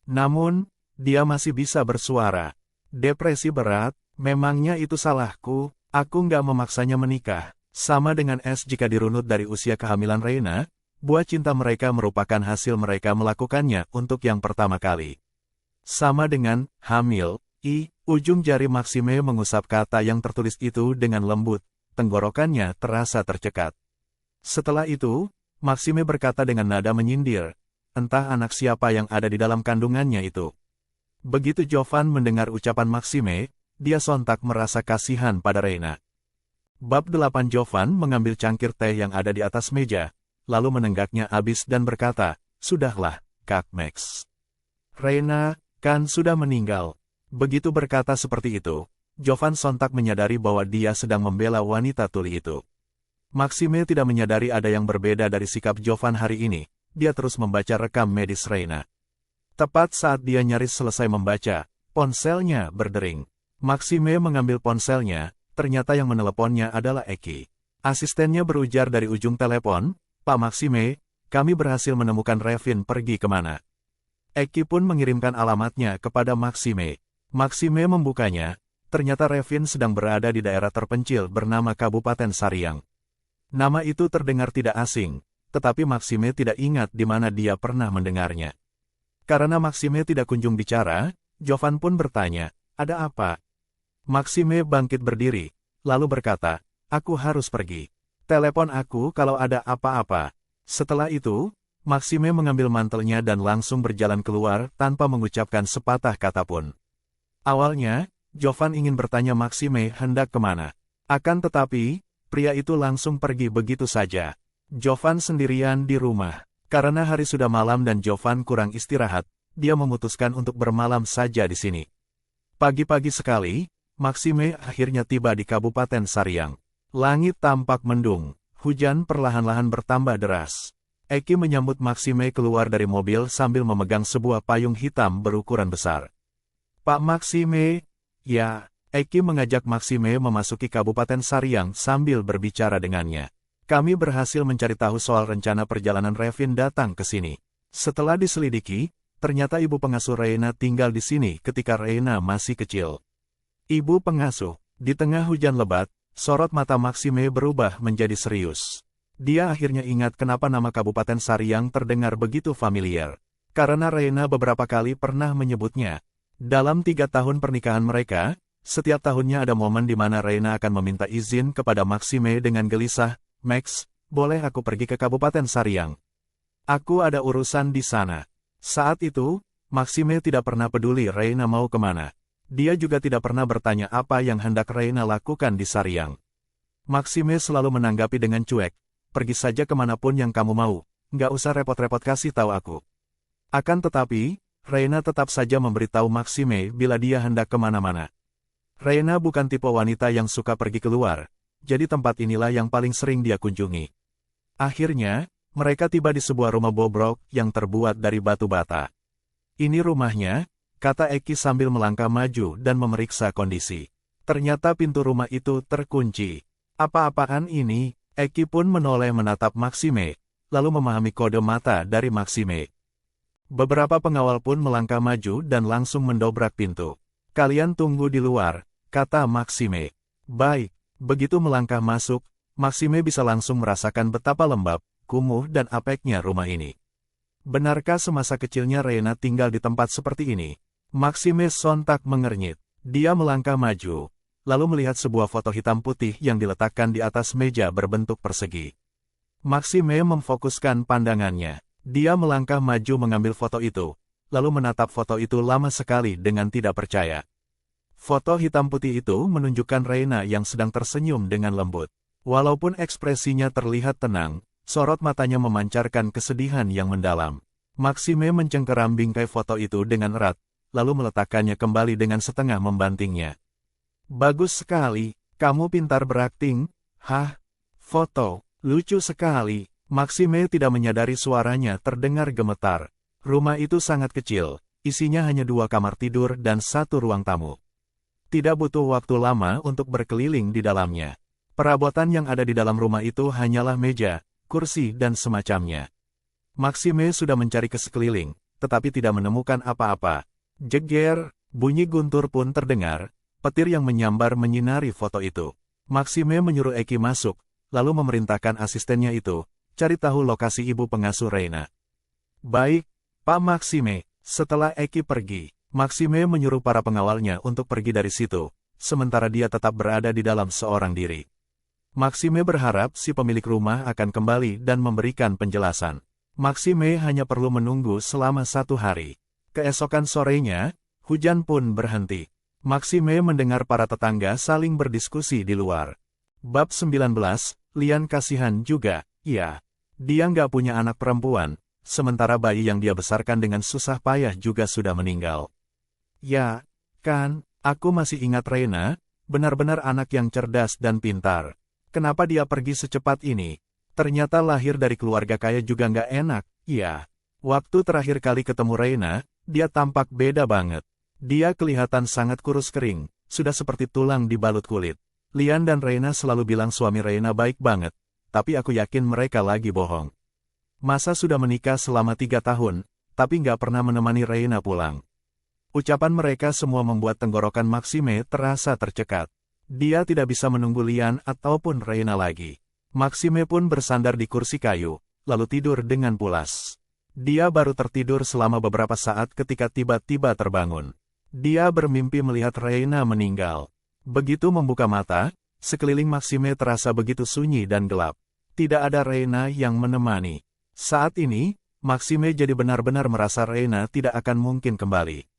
[SPEAKER 1] Namun, dia masih bisa bersuara. Depresi berat, memangnya itu salahku? Aku nggak memaksanya menikah. Sama dengan S jika dirunut dari usia kehamilan Reina, buah cinta mereka merupakan hasil mereka melakukannya untuk yang pertama kali. Sama dengan hamil, ujung jari Maxime mengusap kata yang tertulis itu dengan lembut, tenggorokannya terasa tercekat. Setelah itu, Maxime berkata dengan nada menyindir, entah anak siapa yang ada di dalam kandungannya itu. Begitu Jovan mendengar ucapan Maxime, dia sontak merasa kasihan pada Reina. Bab 8 Jovan mengambil cangkir teh yang ada di atas meja, lalu menenggaknya habis dan berkata, sudahlah, Kak Max. Reina, kan sudah meninggal. Begitu berkata seperti itu, Jovan sontak menyadari bahwa dia sedang membela wanita tuli itu. Maxime tidak menyadari ada yang berbeda dari sikap Jovan hari ini. Dia terus membaca rekam medis Reina. Tepat saat dia nyaris selesai membaca, ponselnya berdering. Maxime mengambil ponselnya, ternyata yang meneleponnya adalah Eki. Asistennya berujar dari ujung telepon, Pak Maxime, kami berhasil menemukan Revin pergi kemana. Eki pun mengirimkan alamatnya kepada Maxime. Maxime membukanya, ternyata Revin sedang berada di daerah terpencil bernama Kabupaten Sariang. Nama itu terdengar tidak asing. Tetapi Maxime tidak ingat di mana dia pernah mendengarnya. Karena Maxime tidak kunjung bicara, Jovan pun bertanya, ada apa? Maxime bangkit berdiri, lalu berkata, aku harus pergi. Telepon aku kalau ada apa-apa. Setelah itu, Maxime mengambil mantelnya dan langsung berjalan keluar tanpa mengucapkan sepatah kata pun. Awalnya, Jovan ingin bertanya Maxime hendak kemana. Akan tetapi, pria itu langsung pergi begitu saja. Jovan sendirian di rumah. Karena hari sudah malam dan Jovan kurang istirahat, dia memutuskan untuk bermalam saja di sini. Pagi-pagi sekali, Maxime akhirnya tiba di Kabupaten Sariang. Langit tampak mendung, hujan perlahan-lahan bertambah deras. Eki menyambut Maxime keluar dari mobil sambil memegang sebuah payung hitam berukuran besar. Pak Maxime, ya, Eki mengajak Maxime memasuki Kabupaten Sariang sambil berbicara dengannya. Kami berhasil mencari tahu soal rencana perjalanan Revin datang ke sini. Setelah diselidiki, ternyata ibu pengasuh Reina tinggal di sini ketika Reina masih kecil. Ibu pengasuh, di tengah hujan lebat, sorot mata Maxime berubah menjadi serius. Dia akhirnya ingat kenapa nama Kabupaten Sariang terdengar begitu familiar. Karena Reina beberapa kali pernah menyebutnya. Dalam 3 tahun pernikahan mereka, setiap tahunnya ada momen di mana Reina akan meminta izin kepada Maxime dengan gelisah, Max, boleh aku pergi ke Kabupaten Sariang? Aku ada urusan di sana. Saat itu, Maxime tidak pernah peduli Reina mau kemana. Dia juga tidak pernah bertanya apa yang hendak Reina lakukan di Sariang. Maxime selalu menanggapi dengan cuek, pergi saja kemanapun yang kamu mau, nggak usah repot-repot kasih tahu aku. Akan tetapi, Reina tetap saja memberitahu Maxime bila dia hendak kemana-mana. Reina bukan tipe wanita yang suka pergi keluar. Jadi tempat inilah yang paling sering dia kunjungi. Akhirnya, mereka tiba di sebuah rumah bobrok yang terbuat dari batu bata. Ini rumahnya, kata Eki sambil melangkah maju dan memeriksa kondisi. Ternyata pintu rumah itu terkunci. Apa-apaan ini? Eki pun menoleh menatap Maxime, lalu memahami kode mata dari Maxime. Beberapa pengawal pun melangkah maju dan langsung mendobrak pintu. "Kalian tunggu di luar," kata Maxime. Baik, begitu melangkah masuk, Maxime bisa langsung merasakan betapa lembab, kumuh dan apeknya rumah ini. Benarkah semasa kecilnya Reina tinggal di tempat seperti ini? Maxime sontak mengernyit. Dia melangkah maju, lalu melihat sebuah foto hitam putih yang diletakkan di atas meja berbentuk persegi. Maxime memfokuskan pandangannya. Dia melangkah maju mengambil foto itu, lalu menatap foto itu lama sekali dengan tidak percaya. Foto hitam putih itu menunjukkan Reina yang sedang tersenyum dengan lembut. Walaupun ekspresinya terlihat tenang, sorot matanya memancarkan kesedihan yang mendalam. Maxime mencengkeram bingkai foto itu dengan erat, lalu meletakkannya kembali dengan setengah membantingnya. "Bagus sekali, kamu pintar berakting." "Hah? Foto? Lucu sekali." Maxime tidak menyadari suaranya terdengar gemetar. Rumah itu sangat kecil, isinya hanya 2 kamar tidur dan 1 ruang tamu. Tidak butuh waktu lama untuk berkeliling di dalamnya. Perabotan yang ada di dalam rumah itu hanyalah meja, kursi dan semacamnya. Maxime sudah mencari ke sekeliling, tetapi tidak menemukan apa-apa. Jeger, bunyi guntur pun terdengar, petir yang menyambar menyinari foto itu. Maxime menyuruh Eki masuk, lalu memerintahkan asistennya itu, cari tahu lokasi ibu pengasuh Reina. "Baik, Pak Maxime." Setelah Eki pergi, Maxime menyuruh para pengawalnya untuk pergi dari situ, sementara dia tetap berada di dalam seorang diri. Maxime berharap si pemilik rumah akan kembali dan memberikan penjelasan. Maxime hanya perlu menunggu selama 1 hari. Keesokan sorenya, hujan pun berhenti. Maxime mendengar para tetangga saling berdiskusi di luar. Bab 19, Lian kasihan juga, ya. Dia nggak punya anak perempuan, sementara bayi yang dia besarkan dengan susah payah juga sudah meninggal. "Ya, kan, aku masih ingat Reina, benar-benar anak yang cerdas dan pintar. Kenapa dia pergi secepat ini? Ternyata lahir dari keluarga kaya juga nggak enak." "Ya, waktu terakhir kali ketemu Reina, dia tampak beda banget. Dia kelihatan sangat kurus kering, sudah seperti tulang dibalut kulit. Lian dan Reina selalu bilang suami Reina baik banget, tapi aku yakin mereka lagi bohong. Masa sudah menikah selama 3 tahun, tapi nggak pernah menemani Reina pulang." Ucapan mereka semua membuat tenggorokan Maxime terasa tercekat. Dia tidak bisa menunggu Lian ataupun Reina lagi. Maxime pun bersandar di kursi kayu, lalu tidur dengan pulas. Dia baru tertidur selama beberapa saat ketika tiba-tiba terbangun. Dia bermimpi melihat Reina meninggal. Begitu membuka mata, sekeliling Maxime terasa begitu sunyi dan gelap. Tidak ada Reina yang menemani. Saat ini, Maxime jadi benar-benar merasa Reina tidak akan mungkin kembali.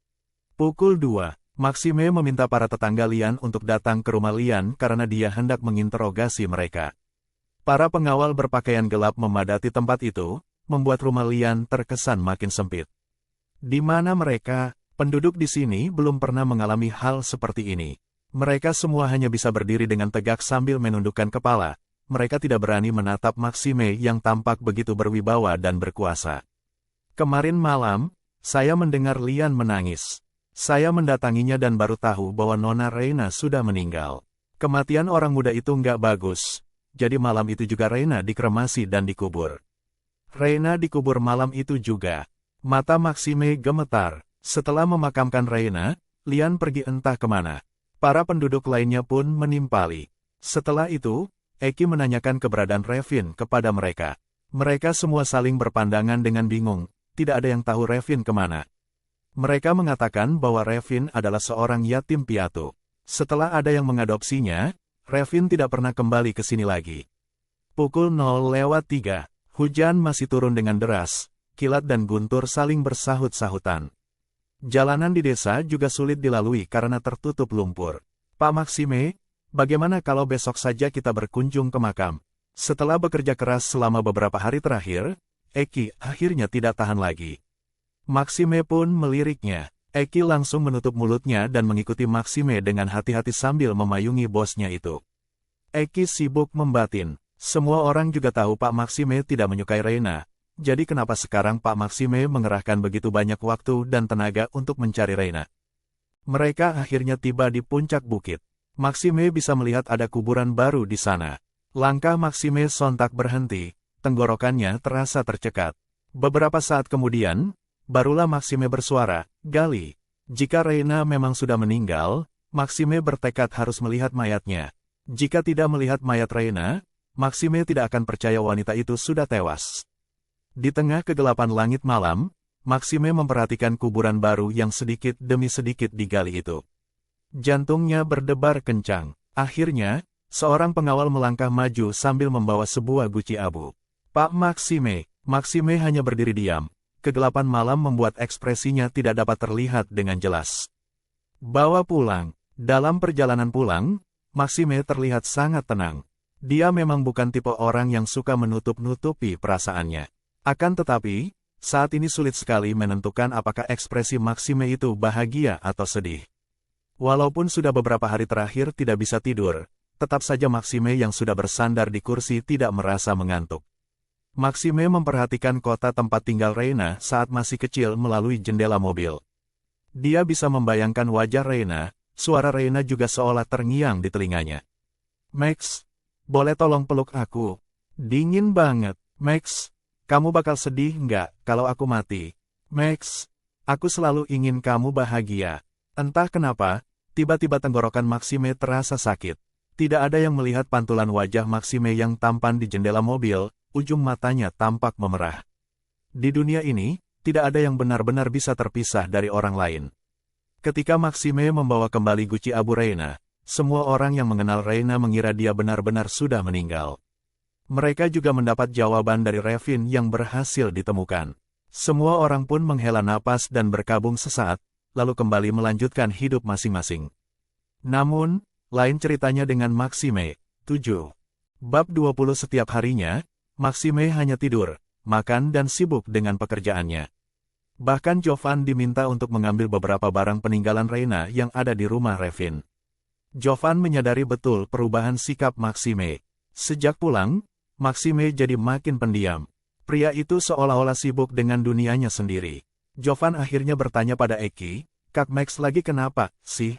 [SPEAKER 1] Pukul 2, Maxime meminta para tetangga Lian untuk datang ke rumah Lian karena dia hendak menginterogasi mereka. Para pengawal berpakaian gelap memadati tempat itu, membuat rumah Lian terkesan makin sempit. Di mana mereka? Penduduk di sini belum pernah mengalami hal seperti ini. Mereka semua hanya bisa berdiri dengan tegak sambil menundukkan kepala. Mereka tidak berani menatap Maxime yang tampak begitu berwibawa dan berkuasa. "Kemarin malam, saya mendengar Lian menangis. Saya mendatanginya dan baru tahu bahwa Nona Reina sudah meninggal. Kematian orang muda itu nggak bagus. Jadi malam itu juga Reina dikremasi dan dikubur." Reina dikubur malam itu juga. Mata Maxime gemetar. Setelah memakamkan Reina, Lian pergi entah kemana. Para penduduk lainnya pun menimpali. Setelah itu, Eki menanyakan keberadaan Revin kepada mereka. Mereka semua saling berpandangan dengan bingung, tidak ada yang tahu Revin kemana. Mereka mengatakan bahwa Revin adalah seorang yatim piatu. Setelah ada yang mengadopsinya, Revin tidak pernah kembali ke sini lagi. Pukul 0:03, hujan masih turun dengan deras, kilat dan guntur saling bersahut-sahutan. Jalanan di desa juga sulit dilalui karena tertutup lumpur. "Pak Maxime, bagaimana kalau besok saja kita berkunjung ke makam?" Setelah bekerja keras selama beberapa hari terakhir, Eki akhirnya tidak tahan lagi. Maxime pun meliriknya. Eki langsung menutup mulutnya dan mengikuti Maxime dengan hati-hati sambil memayungi bosnya itu. Eki sibuk membatin. Semua orang juga tahu Pak Maxime tidak menyukai Reina. Jadi kenapa sekarang Pak Maxime mengerahkan begitu banyak waktu dan tenaga untuk mencari Reina? Mereka akhirnya tiba di puncak bukit. Maxime bisa melihat ada kuburan baru di sana. Langkah Maxime sontak berhenti, tenggorokannya terasa tercekat. Beberapa saat kemudian, Barulah Maxime bersuara, "Gali." Jika Reina memang sudah meninggal, Maxime bertekad harus melihat mayatnya. Jika tidak melihat mayat Reina, Maxime tidak akan percaya wanita itu sudah tewas. Di tengah kegelapan langit malam, Maxime memperhatikan kuburan baru yang sedikit demi sedikit digali itu. Jantungnya berdebar kencang. Akhirnya, seorang pengawal melangkah maju sambil membawa sebuah guci abu. "Pak Maxime." Maxime hanya berdiri diam. Kegelapan malam membuat ekspresinya tidak dapat terlihat dengan jelas. "Bawa pulang." Dalam perjalanan pulang, Maxime terlihat sangat tenang. Dia memang bukan tipe orang yang suka menutup-nutupi perasaannya. Akan tetapi, saat ini sulit sekali menentukan apakah ekspresi Maxime itu bahagia atau sedih. Walaupun sudah beberapa hari terakhir tidak bisa tidur, tetap saja Maxime yang sudah bersandar di kursi tidak merasa mengantuk. Maxime memperhatikan kota tempat tinggal Reina saat masih kecil melalui jendela mobil. Dia bisa membayangkan wajah Reina, suara Reina juga seolah terngiang di telinganya. "Max, boleh tolong peluk aku? Dingin banget. Max, kamu bakal sedih nggak kalau aku mati? Max, aku selalu ingin kamu bahagia." Entah kenapa, tiba-tiba tenggorokan Maxime terasa sakit. Tidak ada yang melihat pantulan wajah Maxime yang tampan di jendela mobil, ujung matanya tampak memerah. Di dunia ini, tidak ada yang benar-benar bisa terpisah dari orang lain. Ketika Maxime membawa kembali guci abu Reina, semua orang yang mengenal Reina mengira dia benar-benar sudah meninggal. Mereka juga mendapat jawaban dari Revin yang berhasil ditemukan. Semua orang pun menghela napas dan berkabung sesaat, lalu kembali melanjutkan hidup masing-masing. Namun, lain ceritanya dengan Maxime. 7. Bab 20. Setiap harinya, Maxime hanya tidur, makan dan sibuk dengan pekerjaannya. Bahkan Jovan diminta untuk mengambil beberapa barang peninggalan Reina yang ada di rumah Revin. Jovan menyadari betul perubahan sikap Maxime. Sejak pulang, Maxime jadi makin pendiam. Pria itu seolah-olah sibuk dengan dunianya sendiri. Jovan akhirnya bertanya pada Eki, "Kak Max lagi kenapa, sih?"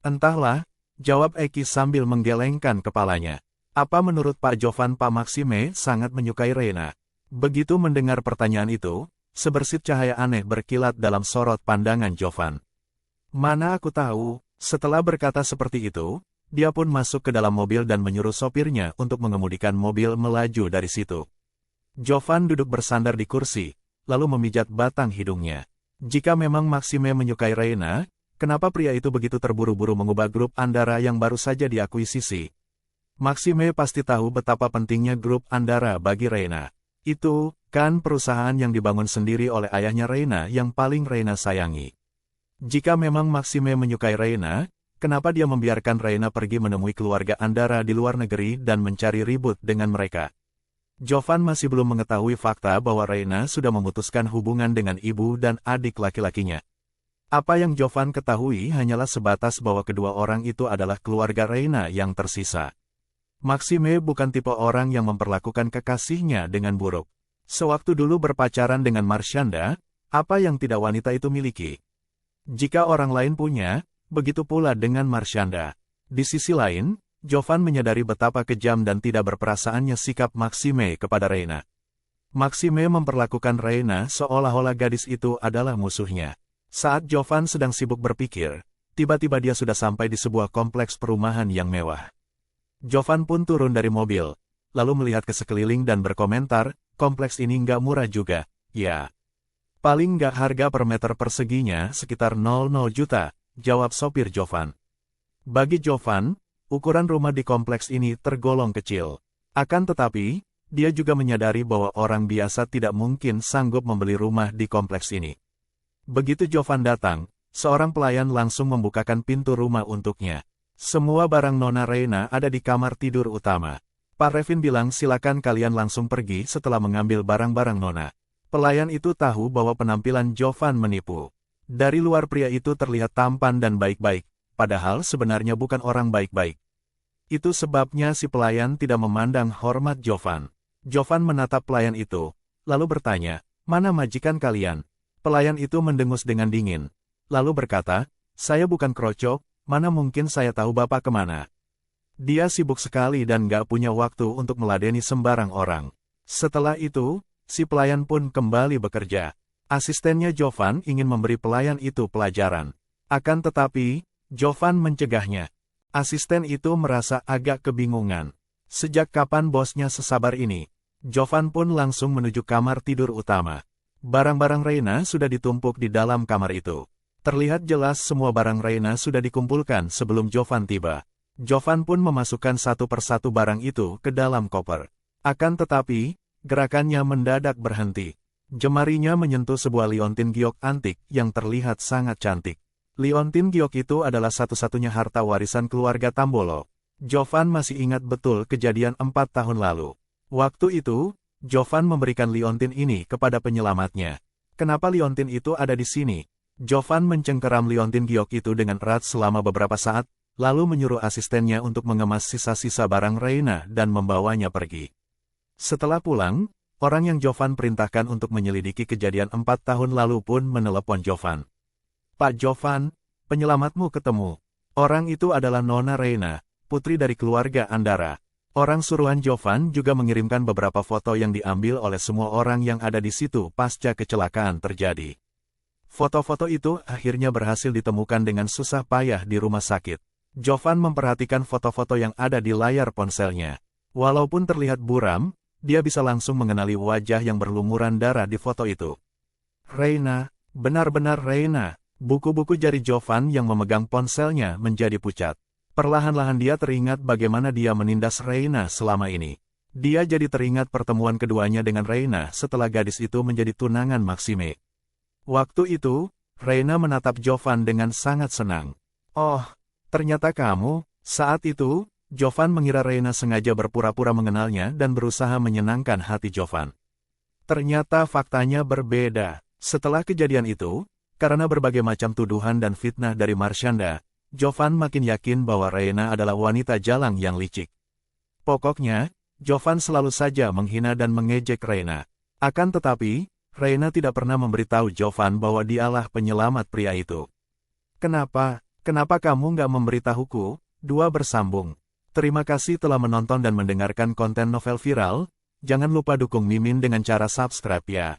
[SPEAKER 1] "Entahlah," jawab Eki sambil menggelengkan kepalanya. "Apa menurut Pak Jovan Pak Maxime sangat menyukai Reina?" Begitu mendengar pertanyaan itu, sebersit cahaya aneh berkilat dalam sorot pandangan Jovan. "Mana aku tahu." Setelah berkata seperti itu, dia pun masuk ke dalam mobil dan menyuruh sopirnya untuk mengemudikan mobil melaju dari situ. Jovan duduk bersandar di kursi, lalu memijat batang hidungnya. Jika memang Maxime menyukai Reina, kenapa pria itu begitu terburu-buru mengubah grup Andara yang baru saja diakuisisi? Maxime pasti tahu betapa pentingnya grup Andara bagi Reina. Itu, kan perusahaan yang dibangun sendiri oleh ayahnya Reina yang paling Reina sayangi. Jika memang Maxime menyukai Reina, kenapa dia membiarkan Reina pergi menemui keluarga Andara di luar negeri dan mencari ribut dengan mereka? Jovan masih belum mengetahui fakta bahwa Reina sudah memutuskan hubungan dengan ibu dan adik laki-lakinya. Apa yang Jovan ketahui hanyalah sebatas bahwa kedua orang itu adalah keluarga Reina yang tersisa. Maxime bukan tipe orang yang memperlakukan kekasihnya dengan buruk. Sewaktu dulu berpacaran dengan Marshanda, apa yang tidak wanita itu miliki? Jika orang lain punya, begitu pula dengan Marshanda. Di sisi lain, Jovan menyadari betapa kejam dan tidak berperasaannya sikap Maxime kepada Reina. Maxime memperlakukan Reina seolah-olah gadis itu adalah musuhnya. Saat Jovan sedang sibuk berpikir, tiba-tiba dia sudah sampai di sebuah kompleks perumahan yang mewah. Jovan pun turun dari mobil, lalu melihat ke sekeliling dan berkomentar, "Kompleks ini nggak murah juga, ya. Paling nggak harga per meter perseginya sekitar 00 juta, jawab sopir Jovan. Bagi Jovan, ukuran rumah di kompleks ini tergolong kecil. Akan tetapi, dia juga menyadari bahwa orang biasa tidak mungkin sanggup membeli rumah di kompleks ini. Begitu Jovan datang, seorang pelayan langsung membukakan pintu rumah untuknya. Semua barang Nona Reina ada di kamar tidur utama. Pak Revin bilang silakan kalian langsung pergi setelah mengambil barang-barang Nona. Pelayan itu tahu bahwa penampilan Jovan menipu. Dari luar pria itu terlihat tampan dan baik-baik, padahal sebenarnya bukan orang baik-baik. Itu sebabnya si pelayan tidak memandang hormat Jovan. Jovan menatap pelayan itu, lalu bertanya, "Mana majikan kalian?" Pelayan itu mendengus dengan dingin, lalu berkata, "Saya bukan krocok, mana mungkin saya tahu Bapak kemana?" Dia sibuk sekali dan gak punya waktu untuk meladeni sembarang orang. Setelah itu, si pelayan pun kembali bekerja. Asistennya Jovan ingin memberi pelayan itu pelajaran. Akan tetapi, Jovan mencegahnya. Asisten itu merasa agak kebingungan. Sejak kapan bosnya sesabar ini? Jovan pun langsung menuju kamar tidur utama. Barang-barang Reina sudah ditumpuk di dalam kamar itu. Terlihat jelas semua barang Reina sudah dikumpulkan sebelum Jovan tiba. Jovan pun memasukkan satu persatu barang itu ke dalam koper. Akan tetapi, gerakannya mendadak berhenti. Jemarinya menyentuh sebuah liontin giok antik yang terlihat sangat cantik. Liontin giok itu adalah satu-satunya harta warisan keluarga Tambolo. Jovan masih ingat betul kejadian 4 tahun lalu. Waktu itu, Jovan memberikan liontin ini kepada penyelamatnya. Kenapa liontin itu ada di sini? Jovan mencengkeram liontin giok itu dengan erat selama beberapa saat, lalu menyuruh asistennya untuk mengemas sisa-sisa barang Reina dan membawanya pergi. Setelah pulang, orang yang Jovan perintahkan untuk menyelidiki kejadian 4 tahun lalu pun menelepon Jovan. Pak Jovan, penyelamatmu ketemu. Orang itu adalah Nona Reina, putri dari keluarga Andara. Orang suruhan Jovan juga mengirimkan beberapa foto yang diambil oleh semua orang yang ada di situ pasca kecelakaan terjadi. Foto-foto itu akhirnya berhasil ditemukan dengan susah payah di rumah sakit. Jovan memperhatikan foto-foto yang ada di layar ponselnya. Walaupun terlihat buram, dia bisa langsung mengenali wajah yang berlumuran darah di foto itu. Reina, benar-benar Reina. Buku-buku jari Jovan yang memegang ponselnya menjadi pucat. Perlahan-lahan dia teringat bagaimana dia menindas Reina selama ini. Dia jadi teringat pertemuan keduanya dengan Reina setelah gadis itu menjadi tunangan Maxime. Waktu itu, Reina menatap Jovan dengan sangat senang. Oh, ternyata kamu. Saat itu, Jovan mengira Reina sengaja berpura-pura mengenalnya dan berusaha menyenangkan hati Jovan. Ternyata faktanya berbeda. Setelah kejadian itu, karena berbagai macam tuduhan dan fitnah dari Marshanda, Jovan makin yakin bahwa Reina adalah wanita jalang yang licik. Pokoknya, Jovan selalu saja menghina dan mengejek Reina. Akan tetapi, Reina tidak pernah memberitahu Jovan bahwa dialah penyelamat pria itu. Kenapa kamu nggak memberitahuku? 2 bersambung. Terima kasih telah menonton dan mendengarkan konten novel viral. Jangan lupa dukung Mimin dengan cara subscribe ya.